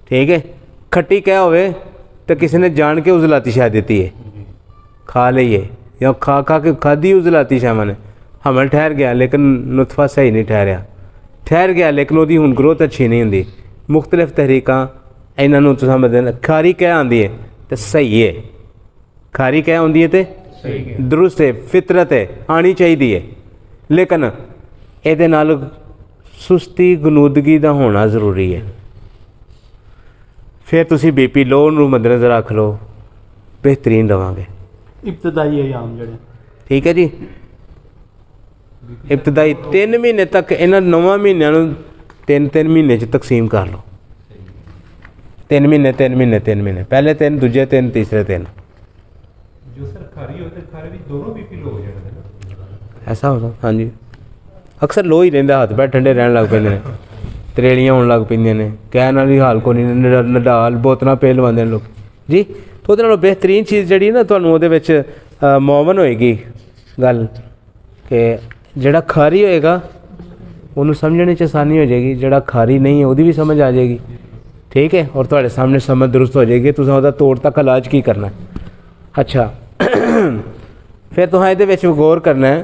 ठीक है। खट्टी क्या होवे तो किसी ने जान के उजलाती शाह देती है, खा लीए या खा खा के खाधी उजलाती शाह मैंने हमल ठहर गया लेकिन नुतफा सही नहीं ठहरिया, ठहर गया लेकिन वो हुण ग्रोथ अच्छी नहीं होंगी। मुख्तलिफ तहरीकां इन्हों समझते खारी क्या आँदी है तो सही है, खारी क्या आँदी है तो दुरुस्त है, फितरत है, आनी चाहिए है, लेकिन ये नाल सुस्ती गनूदगी का होना जरूरी है। फिर तुसी BP लो नूं मद्देनज़र रख लो, बेहतरीन रवांगे। इब्तदाई अयाम जड़े ठीक है जी, इब्तदाई 3 महीने तक इन्हां 9 महीनों 3-3 महीने तकसीम कर लो। 3 महीने 3 महीने 3 महीने, पहले 3, दूजे 3, तीसरे 3। जो सर खारी होते खारे भी दोनों BP लो हो जाते, ऐसा होता। हाँ जी, अक्सर लो ही रहिंदा, हाथ पैर ठंडे रहन लग पैंदे ने, तरेलियां होण लग पैंदियां ने, कहण वाली हाल कोई नहीं, नडाल बोतलां पे लवांदे ने लोग जी। तो ਉਹਦੇ ਨਾਲੋਂ बेहतरीन चीज़ ਜਿਹੜੀ ना ਤੁਹਾਨੂੰ ਉਹਦੇ ਵਿੱਚ ਮੌਮਨ ਹੋਏਗੀ ਗੱਲ ਕਿ ਜਿਹੜਾ ਖਾਰੀ ਹੋਏਗਾ ਉਹਨੂੰ ਸਮਝਣ 'ਚ ਆਸਾਨੀ ਹੋ ਜਾਏਗੀ, ਜਿਹੜਾ ਖਾਰੀ नहीं है ਉਹਦੀ भी समझ आ जाएगी। ठीक है, और ਤੁਹਾਡੇ सामने समझ दुरुस्त हो जाएगी, तुसां ਉਹਦਾ तोड़ तक इलाज की करना। अच्छा फिर तुहां ਇਹਦੇ ਵਿੱਚ गौर करना है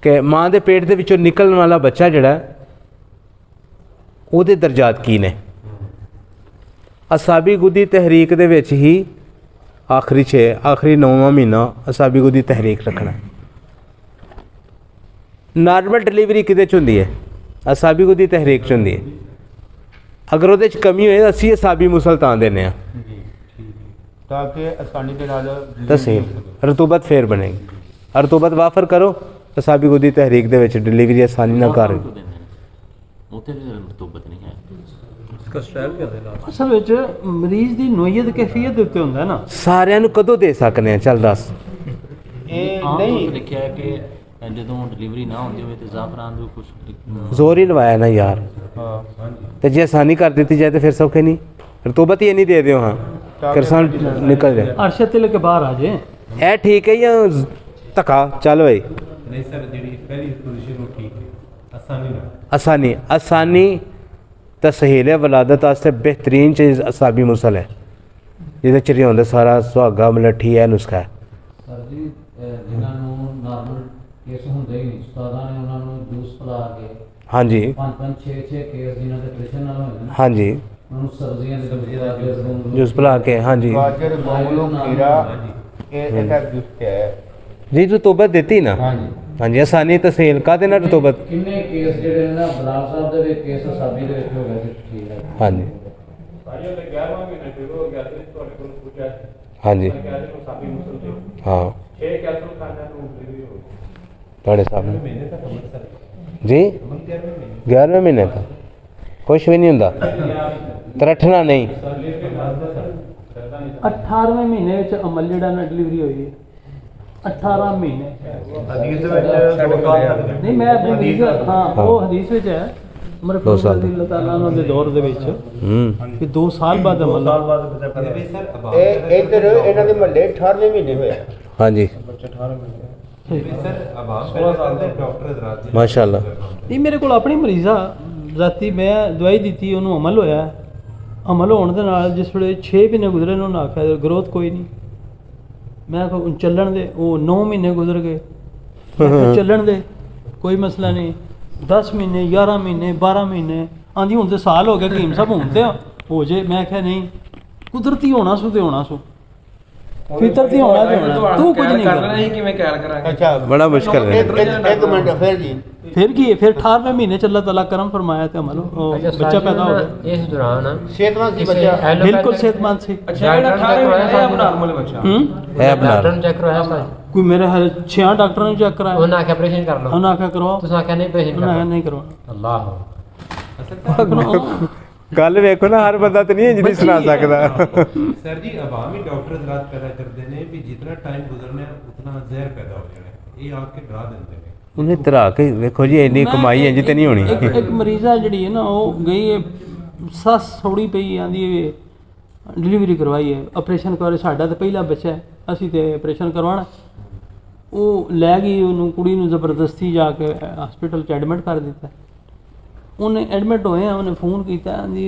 कि माँ के पेट के विचों निकलने वाला बच्चा जड़ा ਉਹਦੇ दर्जात की ने। असाबी गुदी तहरीक दे विच ही आखिरी 9वां महीना असाबी गुदी तहरीक रखना। नॉर्मल डिलीवरी किदे च हुंदी है? असाबी गुदी तहरीक च हुंदी है। अगर ਉਹਦੇ ਚ कमी होए असी असाबी मुसलतान देने ताकि आसानी के नाल तहसील रतूबत फिर बनेगी। रतूबत वाफर करो, असाबी गुदी तहरीक दे विच डिलीवरी आसानी ना कर। असल विच मरीज की नोयत कैफियत उत्ते हुंदा है ना, सारिਆਂ ਨੂੰ कदों दे सकने चल दस। नहीं लिखा है कि जो डिलीवरी ना होती हो तो ज़ाफ़रान दो कुछ जोर ही लवाया ना यार। तो जे आसानी कर दी जाए तो फिर सौखे नहीं, रतूबत ही नहीं दे दो। हाँ किसान निकल जाए, अरशद तिल के बाहर आ जाए, ए ठीक है या धक्का चल भाई। नहीं सर, जी पहली पोजीशन ठीक है, आसानी ना आसानी आसानी तसहील वलादत वास्ते बेहतरीन चीज़ असाबी मुसल है, जिहदे च होंदा सारा सुहागा मलट्ठी है नुस्खा है। सर जी जिन्हां नूं नॉर्मल केस हुंदे ही नहीं, उस्तादां ने उन्हां नूं जूस पिला के हाँ जी 5-5 6-6 केस जिन्हां दे ऑपरेशन नाल होए ने, हाँ जी उन्हां नूं सर्दियां दे दवाई जूस पिला के हाँ जी गाजर मूंगलो खीरा ये ऐसा जूस क्या है जी रतूबत देती ना। हाँ जी हाँ जी आसानी तसहील का देना रतूबत। किन्ने केस जिहड़े ने ना बलाल साहब दे विच केस असाबी दे विच हो गए ते ठीक है। हाँ जी हाँ जी हाँ थोड़े सामने जी 11वें महीने का कुछ भी नहीं होंदा, तरठना नहीं। 18वें महीने विच अमल जिहड़ा ना डिलीवरी होई है 18 महीने नहीं, मैं अपनी हदीस हाँ वो हदीस विच है उमर फारूक रज़ी अल्लाह तआला दे दौर दे विच कि 2 साल बाद अमल इधर इन्हां दे महल्ले 18वें महीने होया। हाँ जी सर अब आप 16 साल दे डॉक्टर हज़रात माशाअल्लाह। नहीं मेरे को अपनी मरीज़ा राती मैं दवाई दी उन्होंने अमल होया, अमल होने के नाल जिस वे 6 महीने गुजरे उन्होंने आख्या ग्रोथ कोई नहीं, मैं चलन दे, वो 9 महीने गुजर गए, चलन दे कोई मसला नहीं, 10 महीने 11 महीने 12 महीने आंधी हूँ तो साल हो गया कीम साहब हूँ तो हो जाए। मैं क्या नहीं कुदरती होना सू तो होना सू, फितरती होना तो होना, तू कुछ नहीं करना। अच्छा बड़ा मुश्किल है। एक मिनट फिर जी फिर की फिर 18वें महीने च अल्लाह ताला करम फरमाया तो अमल बच्चा पैदा हो गया। इस दौरान सेहतमंद सी बच्चा बिल्कुल सेहतमंद से डॉक्टर ने चेक करवाया सर, कोई मेरे 6 डॉक्टर ने चेक कराया, उन्होंने आख्या ऑपरेशन कर लो, उन्होंने आख्या करवाओ, तुसीं आख्या नहीं ऑपरेशन उन्होंने आख्या करना। नहीं करवाना। अल्लाह गल वेखो ना, हर बंदा तो नहीं है जिन्हें सुना सकता। सर जी अवामी डॉक्टर हज़रात पैदा करते हैं भी जितना टाइम गुजरना है उतना जहर पैदा हो जाना है, ये आके डरा देते हैं। उन्हें तरा के देखो जी इन्नी कमाई है जी तो नहीं होनी। एक मरीज़ा जी है ना वो गई है सस थोड़ी पई आँदी डिलीवरी करवाई है, ऑपरेशन करवाए, साडा तो पहला बच्चा है असी तो ऑपरेशन करवाना, वो लै गई उन्होंने कुड़ी नूं जबरदस्ती जाके हॉस्पिटल च एडमिट कर दिता। ਉਹਨੇ ਐਡਮਿਟ ਹੋਏ ਆ, ਉਹਨੇ ਫੋਨ ਕੀਤਾ ਆਂਦੀ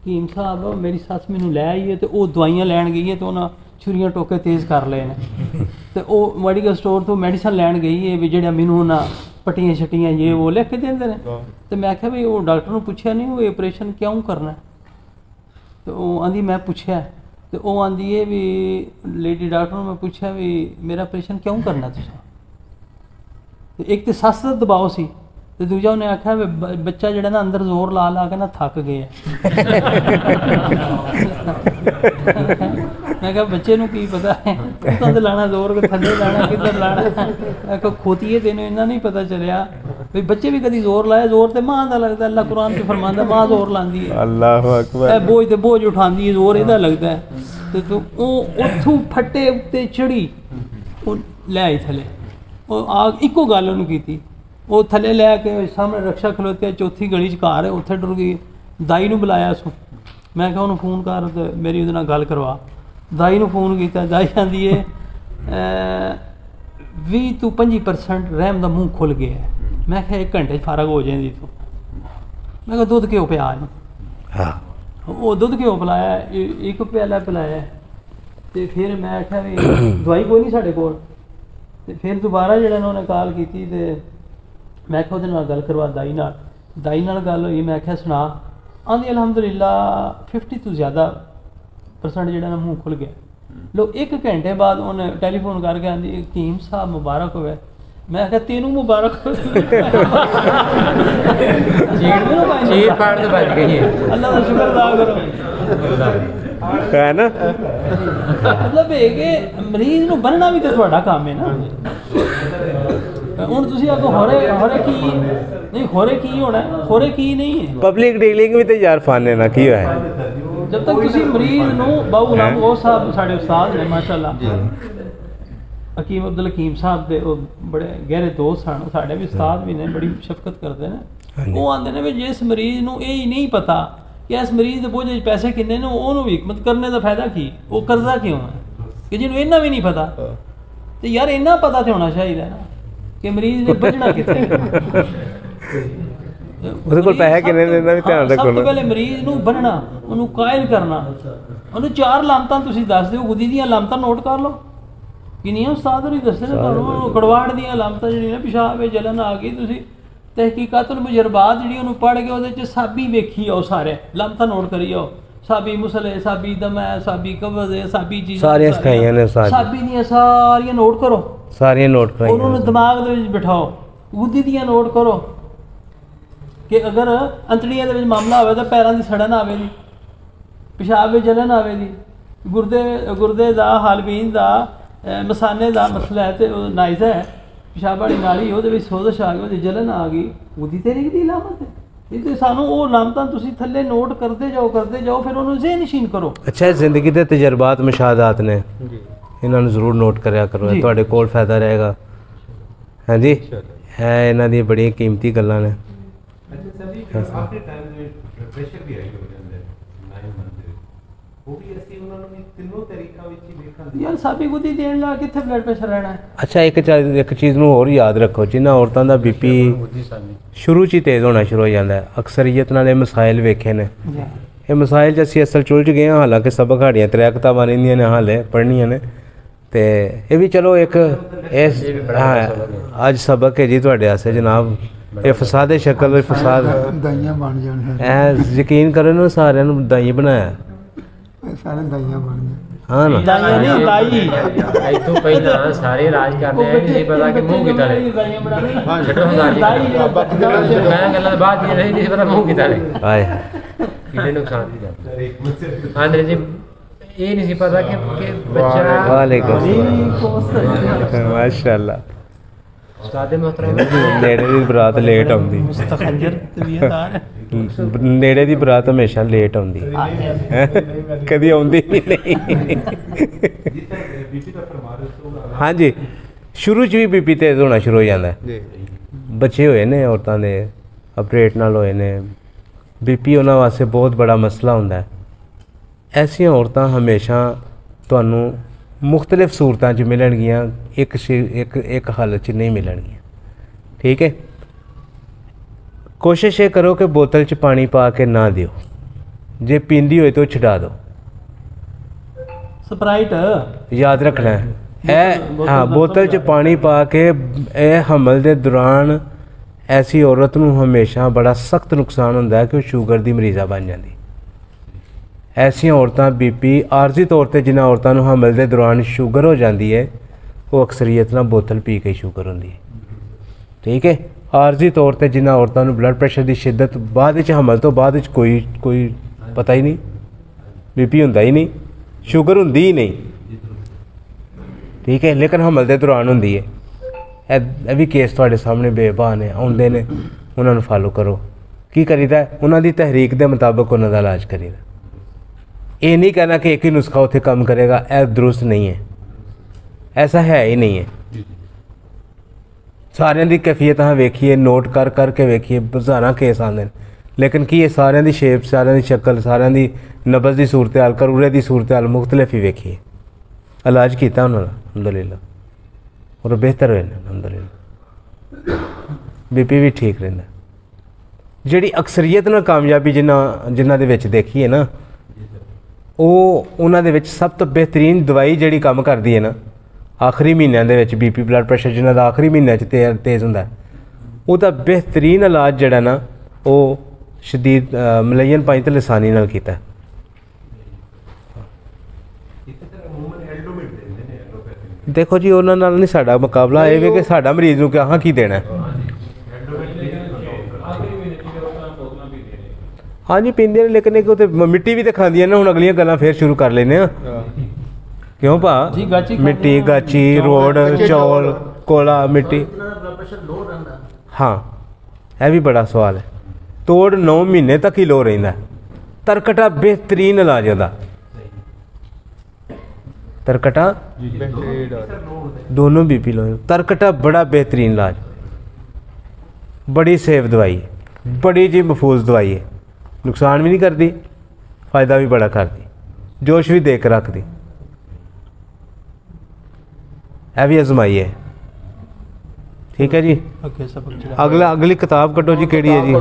ਹਕੀਮ ਸਾਹਿਬ ਮੇਰੀ ਸੱਸ ਮੈਨੂੰ ਲੈ ਆਈ ਹੈ ਤੇ ਉਹ ਦਵਾਈਆਂ ਲੈਣ ਗਈ ਹੈ ਤੇ ਉਹਨਾਂ ਛੁਰੀਆਂ ਟੋਕੇ ਤੇਜ਼ ਕਰ ਲਏ ਨੇ ਤੇ ਉਹ ਮੈਡੀਕਲ ਸਟੋਰ ਤੋਂ ਮੈਡੀਸਨ ਲੈਣ ਗਈ ਹੈ ਵੀ ਜਿਹੜਾ ਮੈਨੂੰ ਉਹਨਾਂ ਪੱਟੀਆਂ ਛੱਟੀਆਂ ਇਹ ਉਹ ਲਿਖ ਕੇ ਦਿੰਦੇ ਨੇ। ਤੇ ਮੈਂ ਕਿਹਾ ਵੀ ਉਹ ਡਾਕਟਰ ਨੂੰ ਪੁੱਛਿਆ ਨਹੀਂ ਉਹ ਆਪਰੇਸ਼ਨ ਕਿਉਂ ਕਰਨਾ? ਤੇ ਉਹ ਆਂਦੀ ਮੈਂ ਪੁੱਛਿਆ ਤੇ ਉਹ ਆਂਦੀ ਹੈ ਵੀ ਲੇਡੀ ਡਾਕਟਰ ਨੂੰ ਮੈਂ ਪੁੱਛਿਆ ਵੀ ਮੇਰਾ ਆਪਰੇਸ਼ਨ ਕਿਉਂ ਕਰਨਾ ਤੁਸੀਂ? ਤੇ ਇੱਕ ਤੇ ਸੱਸ ਦਾ ਦਬਾਅ ਸੀ ਤੇ ਦੂਜਾ ਉਹਨੇ ਆਖਿਆ ਵੀ ਬੱਚਾ ਜਿਹੜਾ ਨਾ ਅੰਦਰ ਜ਼ੋਰ ਲਾ ਲਾ ਕੇ ਨਾ ਥੱਕ ਗਿਆ। ਮੈਂ ਕਿਹਾ ਬੱਚੇ ਨੂੰ ਕੀ ਪਤਾ ਹੈ ਕਿੱਦਾਂ ਲਾਣਾ ਜ਼ੋਰ ਕਿ ਥੱਲੇ ਲਾਣਾ ਕਿੱਧਰ ਲਾਣਾ। ਮੈਂ ਕਿਹਾ ਖੋਤੀਏ ਤੈਨੂੰ ਇੰਨਾ ਨਹੀਂ ਪਤਾ ਚੱਲਿਆ ਵੀ ਬੱਚੇ ਵੀ ਕਦੀ ਜ਼ੋਰ ਲਾਇਆ, ਜ਼ੋਰ ਤੇ ਮਾਂ ਦਾ ਲੱਗਦਾ। ਅੱਲਾਹ ਕੁਰਾਨ 'ਚ ਫਰਮਾਂਦਾ ਮਾਂ ਜ਼ੋਰ ਲਾਉਂਦੀ ਹੈ, ਅੱਲਾਹੁ ਅਕਬਰ, ਇਹ ਬੋਝ ਤੇ ਬੋਝ ਉਠਾਉਂਦੀ ਹੈ, ਜ਼ੋਰ ਇਹਦਾ ਲੱਗਦਾ ਹੈ। ਤੇ ਤੂੰ ਉਹ ਉੱਥੋਂ ਫੱਟੇ ਉੱਤੇ ਚੜੀ ਉਹ ਲੈ ਆਈ ਥੱਲੇ। ਉਹ ਆ ਇੱਕੋ ਗੱਲ ਉਹਨੂੰ ਕੀਤੀ, ਉਹ ਥੱਲੇ ਲੈ ਕੇ ਸਾਹਮਣੇ ਰਕਸ਼ਾ ਖਲੋਤੇ ਚੌਥੀ ਗਲੀ 'ਚ ਘਰ ਹੈ ਉੱਥੇ ਟੁਰ ਗਈ। ਦਾਈ ਨੂੰ ਬੁਲਾਇਆ ਸੋ ਮੈਂ ਕਿਹਾ ਉਹਨੂੰ ਫੋਨ ਕਰ ਤੇ ਮੇਰੀ ਉਹਦੇ ਨਾਲ ਗੱਲ ਕਰਵਾ। ਦਾਈ ਨੂੰ ਫੋਨ ਕੀਤਾ, ਦਾਈ ਆਂਦੀ ਹੈ 20 ਤੋਂ 25% ਰਹਿਮ ਦਾ ਮੂੰਹ ਖੁੱਲ ਗਿਆ। ਮੈਂ ਕਿਹਾ 1 ਘੰਟੇ 'ਚ ਫਾਰਗ ਹੋ ਜਾਂਦੀ ਤੂੰ। ਮੈਂ ਕਿਹਾ ਦੁੱਧ ਘਿਓ ਪਿਆ ਇਹਨੂੰ। ਹਾਂ ਉਹ ਦੁੱਧ ਘਿਓ ਪਿਲਾਇਆ, ਇੱਕ ਪਿਆਲਾ ਪਿਲਾਇਆ ਤੇ ਫਿਰ ਮੈਂ ਆਖਿਆ ਵੀ ਦਵਾਈ ਕੋਈ ਨਹੀਂ ਸਾਡੇ ਕੋਲ। ਤੇ ਫਿਰ ਦੁਬਾਰਾ ਜਿਹੜਾ ਉਹਨੇ ਕਾਲ ਕੀਤੀ ਤੇ ਮੈਂ ਕਿਹਾ ਉਹਦੇ ਨਾਲ ਗੱਲ ਕਰਵਾ ਦਾਈ ਨਾਲ। ਦਾਈ ਨਾਲ ਗੱਲ ਹੋਈ, ਮੈਂ ਆਖਿਆ ਸੁਣਾ? ਆਂਦੀ ਅਲਹਮਦੁਲਿਲਾ 50 ਤੋਂ ਜ਼ਿਆਦਾ % ਜਿਹੜਾ ਨਾ ਮੂੰਹ ਖੁੱਲ ਗਿਆ। ਲੋ 1 ਘੰਟੇ ਬਾਅਦ ਉਹਨੇ ਟੈਲੀਫੋਨ ਕਰਕੇ ਆਂਦੀ ਹਕੀਮ ਸਾਹਿਬ ਮੁਬਾਰਕ ਹੋਵੇ। ਮੈਂ ਕਿਹਾ ਤੈਨੂੰ ਮੁਬਾਰਕ ਚੀਰ ਪਾੜ ਤੋਂ ਬਚ ਗਈ ਹੈ। ਅੱਲਾਹ ਦਾ ਸ਼ੁਕਰ ਅਦਾ ਕਰੋ ਹੈ ਨਾ। ਮਤਲਬ ਇਹ ਕਿ ਮਰੀਜ਼ ਨੂੰ ਬੰਨਣਾ ਵੀ ਤਾਂ ਤੁਹਾਡਾ ਕੰਮ ਹੈ ਨਾ। ਹੁਣ ਤੁਸੀਂ ਆਖੋ ਹੋਰੇ ਕੀ ਨਹੀਂ, ਹੋਰੇ ਕੀ ਹੋਣਾ, ਹੋਰੇ ਕੀ ਨਹੀਂ ਹੈ। ਪਬਲਿਕ ਡੀਲਿੰਗ ਵੀ ਤੇ ਯਾਰ ਫਾਨੇ ਨਾ ਕੀ ਹੋਇਆ। ਜਦ ਤੱਕ ਤੁਸੀਂ ਮਰੀਜ਼ ਨੂੰ ਬਾਬੂ ਗੁਲਾਮ ਉਹ ਸਾਹਿਬ ਸਾਡੇ ਉਸਤਾਦ ਨੇ ਮਾਸ਼ਾਅੱਲਾ ਹਕੀਮ ਅਬਦੁਲ ਹਕੀਮ ਸਾਹਿਬ ਦੇ ਉਹ ਬੜੇ ਗਹਿਰੇ ਦੋਸਤ ਹਨ, ਸਾਡੇ ਵੀ ਉਸਤਾਦ ਵੀ ਨੇ, ਬੜੀ ਸ਼ਫਕਤ ਕਰਦੇ ਨੇ। ਉਹ ਆਂਦੇ ਨੇ ਵੀ ਜਿਸ ਮਰੀਜ਼ ਨੂੰ ਇਹ ਹੀ ਨਹੀਂ ਪਤਾ ਕਿ ਇਸ ਮਰੀਜ਼ ਦੇ ਬੋਝੇ 'ਚ ਪੈਸੇ ਕਿੰਨੇ ਨੇ, ਉਹਨੂੰ ਵੀ ਹਕਮਤ ਕਰਨੇ ਦਾ ਫਾਇਦਾ ਕੀ, ਉਹ ਕਰਜ਼ਾ ਕਿਉਂ ਹੈ ਕਿ ਜਿਹਨੂੰ ਇਹਨਾਂ ਵੀ ਨਹੀਂ ਪਤਾ। ਤੇ ਯਾਰ ਇੰਨਾ ਪਤਾ ਤੇ ਹੋਣਾ ਚਾਹੀਦਾ ਨਾ ਕਿ ਮਰੀਜ਼ ਨੇ ਬਚਣਾ ਕਿੱਥੇ। ਉਹਦੇ ਕੋਲ ਪੈਸੇ ਕਿੰਨੇ ਨੇ ਇਹਦਾ ਵੀ ਧਿਆਨ ਰੱਖੋ ਸਭ ਤੋਂ ਨਾ। ਪਹਿਲੇ ਮਰੀਜ਼ ਨੂੰ ਬੰਨਣਾ, ਉਹਨੂੰ ਕਾਇਲ ਕਰਨਾ। ਉਹਨੂੰ 4 ਲਾਮਤਾਂ ਤੁਸੀਂ ਦੱਸ ਦਿਓ, ਗੁੱਦੀ ਦੀਆਂ ਲਾਮਤਾਂ ਨੋਟ ਕਰ ਲਓ ਕਿੰਨੀਆਂ ਉਸਤਾਦ ਹੋਰੀ ਦੱਸਦੇ ਨੇ ਤੁਹਾਨੂੰ। ਕੜਵਾੜ ਦੀਆਂ ਲਾਮਤਾਂ ਜਿਹੜੀਆਂ ਪਿਸ਼ਾਬ ਵਿੱਚ ਜਲਨ ਆ ਗਈ, ਤੁਸੀਂ ਤਹਿਕੀਕਾਤੁਲ ਮੁਜਰਬਾਤ ਜਿਹੜੀ ਉਹਨੂੰ ਪੜ੍ਹ ਕੇ ਉਹਦੇ 'ਚ ਸਾਬੀ ਵੇਖੀ ਆਓ, ਸਾਰੇ ਲਾਮਤਾਂ ਨੋਟ ਕਰੀ ਆਓ। ਸਾਬੀ ਮੁਸਲੇ, ਸਾਬੀ ਦਮ ਹੈ, ਸਾਬੀ ਕਬਜ਼ ਹੈ, ਸਾਬੀ ਚੀਜ਼ਾਂ ਸਾਰੀਆਂ ਸਿਖਾਈਆਂ ਨੇ ਸਾਬੀ ਦੀਆਂ ਸਾਰੀਆਂ ਨੋਟ ਕਰੋ, ਸਾਰੀਆਂ ਨੋਟ ਕਰਾਈਆਂ। ਉਹਨਾਂ ਨੂੰ ਦਿਮਾਗ ਦੇ ਵਿੱਚ ਬਿਠਾਓ। ਗੁੱਦੀ ਦੀਆਂ ਨੋਟ ਕਰੋ ਕਿ ਅਗਰ ਅੰਤੜੀਆਂ ਦੇ ਵਿੱਚ ਮਾਮਲਾ ਹੋਵੇ ਤਾਂ ਪੈਰਾਂ ਦੀ ਸੜਨ ਆਵੇਗੀ, ਪਿਸ਼ਾਬ ਵਿੱਚ ਜਲਨ ਆਵੇਗੀ, ਗੁਰਦੇ ਦਾ ਹਾਲਬੀਨ ਦਾ ਮਸਾਨੇ ਦਾ ਮਸਲਾ ਹੈ ਤੇ ਉਹ ਨਾਇਜ਼ਾ ਹੈ, ਪਿਸ਼ਾਬ ਵਾਲੀ ਨਾਲੀ ਉਹਦੇ ਵਿੱਚ ਸੋਜ਼ਸ਼ ਆ ਗਈ, ਉਹਦੀ ਜਲਨ ਆ ਗਈ, ਉਹਦੀ ਤੇਰੀ ਦੀ ਲਾਮਤ ਹੈ। ਇਹ ਤੇ ਸਾਨੂੰ ਉਹ ਲਾਮਤਾਂ ਤੁਸੀਂ ਥੱਲੇ ਨੋਟ ਕਰਦੇ ਜਾਓ ਫਿਰ ਉਹਨੂੰ ਜ਼ਿਹਨਸ਼ੀਨ ਕਰੋ। ਅੱਛਾ, ਜ਼ਿੰਦਗੀ ਦੇ ਤਜਰਬਾਤ ਮੁਸ਼ਾਹਦਾਤ ਨੇ, ਇਹਨਾਂ ਨੂੰ ਜ਼ਰੂਰ ਨੋਟ ਕਰਿਆ ਕਰੋ, ਤੁਹਾਡੇ ਕੋਲ ਫਾਇਦਾ ਰਹੇਗਾ। ਹਾਂਜੀ, ਹੈ ਇਹਨਾਂ ਦੀਆਂ ਬੜੀਆਂ ਕੀਮਤੀ ਗੱਲਾਂ ਨੇ। ਆਖਰੀ ਟਾਈਮ ਦੇ ਵਿੱਚ ਪ੍ਰੈਸ਼ਰ ਵੀ ਆਈ ਹੋ ਜਾਂਦਾ 9 ਮੰਥ ਦੇ, ਉਹ ਵੀ ਅਸੀਂ ਉਹਨਾਂ ਨੂੰ ਵੀ ਤਿੰਨੋਂ ਤਰੀਕਾਂ ਵਿੱਚ ਹੀ ਵੇਖਾਂਗੇ। ਯਾਰ ਸਾਬੀ ਗੁੱਦੀ ਦੇਣ ਲਾ ਕਿੱਥੇ ਬਲੱਡ ਪ੍ਰੈਸ਼ਰ ਰਹਿਣਾ ਹੈ। ਅੱਛਾ, ਇੱਕ ਚੀਜ਼ ਨੂੰ ਹੋਰ ਯਾਦ ਰੱਖੋ, ਜਿਨ੍ਹਾਂ ਔਰਤਾਂ ਦਾ BP ਸ਼ੁਰੂ 'ਚ ਹੀ ਤੇਜ਼ ਹੋਣਾ ਸ਼ੁਰੂ ਹੋ ਜਾਂਦਾ ਹੈ, ਅਕਸਰੀਅਤ ਨਾਲ ਇਹ ਮਸਾਇਲ ਵੇਖੇ ਨੇ। ਇਹ ਮਸਾਇਲ 'ਚ ਅਸੀਂ ਅਸਲ ਚੁਲਝ ਗਏ ਹਾਂ, ਹਾਲਾਂਕਿ ਸਬਕ ਸਾਡੀਆਂ 3 ਕਿਤਾਬਾਂ ਰਹਿੰਦੀਆਂ ਨੇ ਹਾਲੇ ਪੜ੍ਹਨੀਆਂ ਨੇ। ਤੇ ਇਹ ਵੀ ਚਲੋ ਇੱਕ ਇਸ ਅੱਜ ਸਬਕ ਹੈ ਜੀ ਤੁਹਾਡੇ ਵਾਸਤੇ ਜਨਾਬ। ਇਹ ਫਸਾਦੇ ਸ਼ਕਲ ਫਸਾਦ ਦਾਈਆਂ ਬਣ ਜਾਣ, ਇਹ ਯਕੀਨ ਕਰੋ ਨਾ, ਸਾਰਿਆਂ ਨੂੰ ਦਾਈ ਬਣਾਇਆ। ਸਾਰੇ ਦਾਈਆਂ ਬਣ ਜਾਣ। ਹਾਂ ਨਾ, ਦਾਈਆਂ ਨਹੀਂ ਦਾਈ ਇੱਥੋਂ ਪਹਿਲਾਂ ਸਾਰੇ ਰਾਜ ਕਰਦੇ ਆ, ਨਹੀਂ ਪਤਾ ਕਿ ਮੂੰਹ ਕਿੱਦਾਂ ਲੈ ਛੱਡੋ ਮੈਂ ਗੱਲਾਂ ਬਾਅਦ ਦੀ ਨਹੀਂ ਪਤਾ ਮੂੰਹ ਕਿੱਦਾਂ ਲੈ ਆਏ ਕਿੰਨੇ ਨੁਕਸਾਨ ਦੀ ਗੱਲ। ਹਾਂ ਜੀ, ਇਹ ਨਹੀਂ ਸੀ ਪਤਾ ਕਿ ਬੱਚਾ। ਵਾਲੇਕੁਮ ਸਲਾਮ, ਮਾਸ਼ਾਅੱਲਾ। ਉਸਤਾਦ ਮੁਹਤਰਮ, ਨੇੜੇ ਦੀ ਬਰਾਤ ਲੇਟ ਆਉਂਦੀ, ਮੁਸਤਖੰਜਰ ਤਬੀਅਤਦਾਰ ਨੇੜੇ ਦੀ ਬਰਾਤ ਹਮੇਸ਼ਾ ਲੇਟ ਆਉਂਦੀ, ਕਦੀ ਆਉਂਦੀ ਹੀ ਨਹੀਂ। ਬੀਪੀ ਦਾ ਫਰਮਾਨ ਰਸੂਲ ਹਾਂਜੀ, ਸ਼ੁਰੂ 'ਚ ਵੀ BP ਤੇਜ਼ ਹੋਣਾ ਸ਼ੁਰੂ ਹੋ ਜਾਂਦਾ ਹੈ। ਬੱਚੇ ਹੋਏ ਨੇ ਔਰਤਾਂ ਦੇ ਆਪਰੇਟ ਨਾਲ ਹੋਏ ਨੇ, BP ਉਹਨਾਂ ਵਾਸਤੇ ਬਹੁਤ ਬੜਾ ਮਸਲਾ ਹੁੰਦਾ ਹੈ। ਐਸੀਆਂ ਔਰਤਾਂ ਹਮੇਸ਼ਾ ਤੁਹਾਨੂੰ ਮੁਖਤਲਿਫ ਸੂਰਤਾਂ 'ਚ ਮਿਲਣਗੀਆਂ, ਇੱਕ ਹਾਲਤ 'ਚ ਨਹੀਂ ਮਿਲਣਗੀਆਂ। ਠੀਕ ਹੈ, कोशिश ये करो कि बोतल च पानी पा के ना दियो, जे पींदी होए तो छुड़ा दो। ਸਪਰਾਈਟ याद रखना है हाँ, बोतल च पानी पा के हमल के दौरान ऐसी औरत नूं हमेशा बड़ा सख्त नुकसान होंदा है कि वो शुगर की मरीज़ा बन जाती। ऐसिया औरतां बीपी आरजी तौर पर जिन्हां औरतां नूं हमल के दौरान शुगर हो जाती है वो अक्सरीयत नाल बोतल पी के शुगर होंदी है। ठीक है, आरजी तौर पर जिन्हां औरतां नूं ब्लड प्रेशर की शिद्दत बाद विच हमल तो बाद विच कोई पता ही नहीं, बीपी हुंदा ही नहीं, शुगर हुंदी ही नहीं। ठीक है, लेकिन हमल के दौरान होंदी है। ਇਹ भी केस ਤੁਹਾਡੇ सामने बेबा ने आउंदे ने, उन्हां नूं फॉलो करो। की करीदा उन्हां दी तहरीक के मुताबिक उन्हां दा इलाज करीदा। ये नहीं कहना कि एक ही नुस्खा उत्थे काम करेगा, यह दुरुस्त नहीं है, ऐसा है ही नहीं है। सारिਆਂ ਦੀ कैफियत हाँ वेखिए, नोट कर करके वेखिए, हज़ारां केस आते हैं, लेकिन की ये सारिਆਂ ਦੀ शेप, सारिਆਂ ਦੀ शक्ल, सारिਆਂ ਦੀ नबज़ की सूरत हाल, करूरे की सूरत हाल मुख्तलिफ ही वेखिए। इलाज किया उन्होंने अलहमदुलिल्लाह और बेहतर होए अलहमदुलिल्लाह, बीपी भी ठीक रहिंदा। जिहड़ी अक्सरीयत नाल कामयाबी जिन्हां दे विच देखी है ना, उन्हां दे विच सब तो बेहतरीन दवाई जिहड़ी काम करदी है ना आखिरी महीनों दे विच, बीपी ब्लड प्रेशर जिन्हां दा आखिरी महीने च तेज़ हुंदा है, उहदा बेहतरीन इलाज जिहड़ा ना वो शदीद मलयन पानी ते लसानी नाल कीता है। देखो जी उन्होंने नाल नहीं साडा मुकाबला, ये वे कि साडा मरीज़ नूं कहाँ की देना है। हाँ जी पींदे ने, लेकिन एक उत्ते मिट्टी भी तो खांदियां ना। हुण अगलियां गल्लां फिर शुरू कर लेने आ, क्यों भा? मिट्टी, गाची, रोड, चौल, कोला, मिट्टी। हाँ यह भी बड़ा सवाल है। तोड़ 9 महीने तक ही लो रहिंदा। तरकटा बेहतरीन इलाज है, तरकटा दोनों बीपी लो। तरकटा बड़ा बेहतरीन इलाज, बड़ी सेफ दवाई है, बड़ी जी महफूज दवाई है, नुकसान भी नहीं करती, फ़ायदा भी बड़ा करती, जोश भी दे कर रखती। यह भी आजमाई है। ठीक है जी, अगली किताब कटो जी, केड़ी है जी?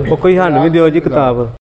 वो कोई हानू भी दियो जी किताब।